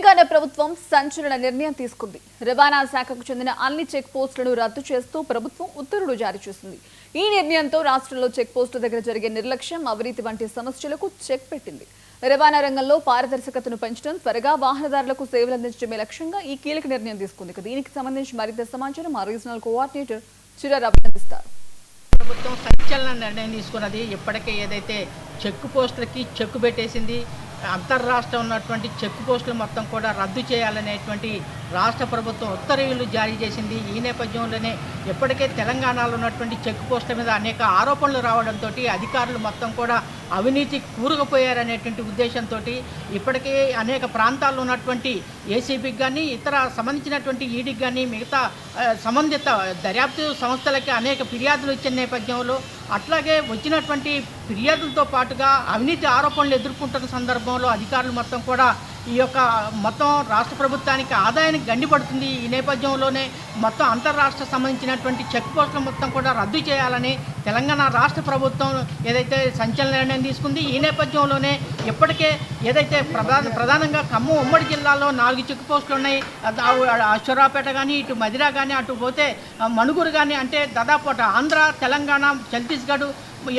తెలంగాణ ప్రభుత్వం సంచలన నిర్ణయం తీసుకుంది. రవాణా శాఖకు చెందిన అన్ని చెక్ పోస్టులను రద్దు చేస్తూ ప్రభుత్వం ఉత్తర్వులు జారీ చేసింది. ఈ నిర్ణయంతో రాష్ట్రంలో చెక్ పోస్టుల దగ్గర జరిగే నిర్లక్ష్యం, అవినీతి వంటి సమస్యలకు చెక్ పెట్టింది. రవాణా రంగంలో పారదర్శకతను పెంచడం, త్వరగా వాహనదారులకు సేవలు అందించడమే లక్ష్యంగా ఈ కీలక నిర్ణయం తీసుకుంది. దీనికి సంబంధించి మరింత సమాచారం మా రీజనల్ కోఆర్డినేటర్ చిరారావు అందిస్తారు. ప్రభుత్వం సంచలన నిర్ణయం తీసుకున్నది. ఇప్పటికే ఏదైతే చెక్ పోస్టులకి చెక్కు పెట్టేసింది, అంతర్రాష్ట్రం ఉన్నటువంటి చెక్ పోస్టులు మొత్తం కూడా రద్దు చేయాలనేటువంటి రాష్ట్ర ప్రభుత్వం ఉత్తర్వులు జారీ చేసింది. ఈ నేపథ్యంలోనే ఇప్పటికే తెలంగాణలో ఉన్నటువంటి చెక్ పోస్టుల మీద అనేక ఆరోపణలు రావడంతో అధికారులు మొత్తం కూడా అవినీతి కూరుకుపోయారనేటువంటి ఉద్దేశంతో ఇప్పటికే అనేక ప్రాంతాల్లో ఉన్నటువంటి ఏసీబీకి కానీ ఇతర సంబంధించినటువంటి ఈడీకి కానీ మిగతా సంబంధిత దర్యాప్తు సంస్థలకి అనేక ఫిర్యాదులు ఇచ్చిన నేపథ్యంలో అట్లాగే వచ్చినటువంటి ఫిర్యాదులతో పాటుగా అవినీతి ఆరోపణలు ఎదుర్కొంటున్న సందర్భంలో అధికారులు మొత్తం కూడా ఈ యొక్క మొత్తం రాష్ట్ర ప్రభుత్వానికి ఆదాయానికి గండిపడుతుంది. ఈ నేపథ్యంలోనే మొత్తం అంతర్రాష్ట్ర సంబంధించినటువంటి చెక్ పోస్టులు మొత్తం కూడా రద్దు చేయాలని తెలంగాణ రాష్ట్ర ప్రభుత్వం ఏదైతే సంచలన నిర్ణయం తీసుకుంది. ఈ నేపథ్యంలోనే ఇప్పటికే ఏదైతే ప్రధానంగా ఖమ్మం ఉమ్మడి జిల్లాలో 4 చెక్ పోస్టులు ఉన్నాయి. అశ్వరాపేట కానీ, ఇటు మదిరా కానీ, అటు పోతే మణుగూరు కానీ, అంటే దాదాపు అటు ఆంధ్ర, తెలంగాణ, ఛత్తీస్గఢ్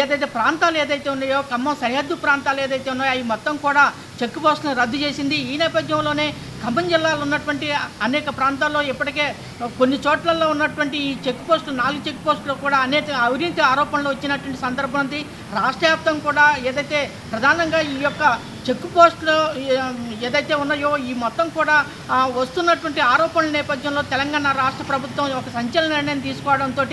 ఏదైతే ప్రాంతాలు ఏదైతే ఉన్నాయో, ఖమ్మం సరిహద్దు ప్రాంతాలు ఏదైతే ఉన్నాయో అవి మొత్తం కూడా చెక్ పోస్టులను రద్దు చేసింది. ఈ నేపథ్యంలోనే ఖమ్మం జిల్లాలో ఉన్నటువంటి అనేక ప్రాంతాల్లో ఇప్పటికే కొన్ని చోట్లలో ఉన్నటువంటి ఈ చెక్ పోస్టులు 4 చెక్ పోస్టులు కూడా అనేక అవినీతి ఆరోపణలు వచ్చినటువంటి సందర్భం ఉంది. రాష్ట్ర వ్యాప్తం కూడా ఏదైతే ప్రధానంగా ఈ యొక్క చెక్ పోస్టులు ఏదైతే ఉన్నాయో ఈ మొత్తం కూడా వస్తున్నటువంటి ఆరోపణల నేపథ్యంలో తెలంగాణ రాష్ట్ర ప్రభుత్వం ఒక సంచలన నిర్ణయం తీసుకోవడంతో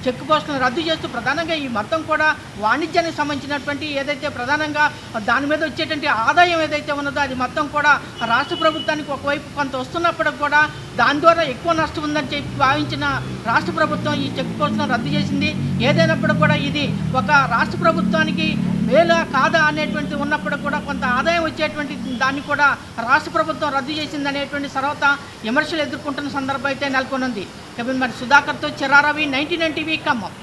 చెక్ పోస్టులను రద్దు చేస్తూ ప్రధానంగా ఈ మొత్తం కూడా వాణిజ్యానికి సంబంధించినటువంటి ఏదైతే ప్రధానంగా దాని మీద వచ్చేటువంటి ఆదాయం ఏదైతే ఉన్నదో అది మొత్తం కూడా రాష్ట్ర ప్రభుత్వానికి ఒకవైపు కొంత వస్తున్నప్పటికి కూడా దాని ద్వారా ఎక్కువ నష్టం ఉందని చెప్పి భావించిన రాష్ట్ర ప్రభుత్వం ఈ చెక్ పోస్టులను రద్దు చేసింది. ఏదైనప్పుడు కూడా ఇది ఒక రాష్ట్ర ప్రభుత్వానికి మేలా కాదా అనేటువంటి ఉన్నప్పుడు కూడా కొంత ఆదాయం వచ్చేటువంటి దాన్ని కూడా రాష్ట్ర ప్రభుత్వం రద్దు చేసింది అనేటువంటి సర్వత విమర్శలు ఎదుర్కొంటున్న సందర్భం అయితే నెలకొనుంది. మరి సుధాకర్తో చిరారవి, 99 టీవీ ఖమ్మం.